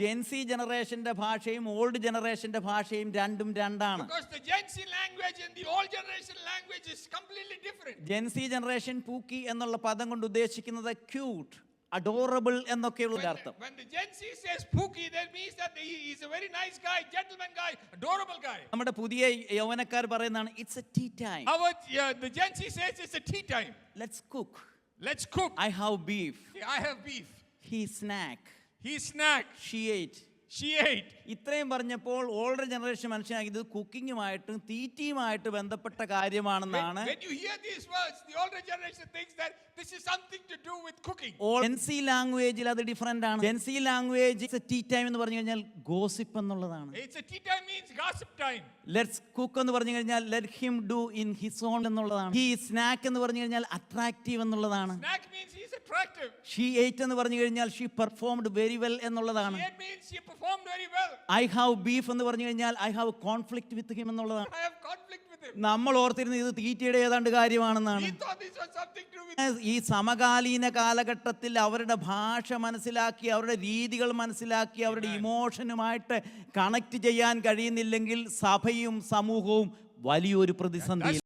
ജെൻസി ജനറേഷന്റെ ഭാഷയും ഓൾഡ് ജനറേഷന്റെ ഭാഷയും രണ്ടും രണ്ടാണ്. Because the Gen Z language and the old generation language is completely different. Gen Z generation pookie എന്നുള്ള പദം കൊണ്ട് ഉദ്ദേശിക്കുന്നത് ക്യൂട്ട്, അഡോറബിൾ എന്നൊക്കെയുള്ള അർത്ഥം. When the Gen Z says Pookie, that means that he is a very nice guy, gentleman guy, adorable guy. നമ്മുടെ പുതിയ യൗവനക്കാർ പറയുന്നതാണ് it's a tea time. The Gen Z says it's a tea time. Let's cook. Let's cook. I have beef. I have beef. He snack. He snacked. She ate. She ate. ഇത്രയും പറഞ്ഞപ്പോൾ older generation മനസ്സിലാക്കിയത് കുക്കിങ്ങുമായിട്ടും തീറ്റിയുമായിട്ട് ബന്ധപ്പെട്ട കാര്യമാണെന്നാണ്. When you hear these words, the older generation thinks that this is something to do with cooking. Jency ലാംഗ്വേജിൽ അത് different ആണ്. Jency language tea time എന്ന് പറഞ്ഞു കഴിഞ്ഞാൽ ഗോസിപ്പ് എന്നുള്ളതാണ്. It's a tea time means gossip time. Let's cook എന്ന് പറഞ്ഞു കഴിഞ്ഞാൽ let him do in his own എന്നുള്ളതാണ്. ഹി സ്നാക്ക് എന്ന് പറഞ്ഞു കഴിഞ്ഞാൽ അട്രാക്റ്റീവ് എന്നുള്ളതാണ്. Snack means he's attractive. She ഏറ്റ് എന്ന് പറഞ്ഞു കഴിഞ്ഞാൽ ഷീ പെർഫോംഡ് വെരി വെൽ എന്നുള്ളതാണ്. She ate means she performed very well. I have beef എന്ന് പറഞ്ഞു കഴിഞ്ഞാൽ I have conflict with him എന്നുള്ളതാണ്. I have conflict with him. നമ്മൾ ഓർത്തിരുന്നത് ഇത് തീറ്റയുടെ ഏതാണ്ട് കാര്യമാണെന്നാണ്. He thought this was something to do with. ഈ സമകാലീന കാലഘട്ടത്തിൽ അവരുടെ ഭാഷ മനസ്സിലാക്കി, അവരുടെ രീതികൾ മനസ്സിലാക്കി, അവരുടെ ഇമോഷനുമായിട്ട് കണക്ട് ചെയ്യാൻ കഴിയുന്നില്ലെങ്കിൽ സഭയും സമൂഹവും വലിയൊരു പ്രതിസന്ധി.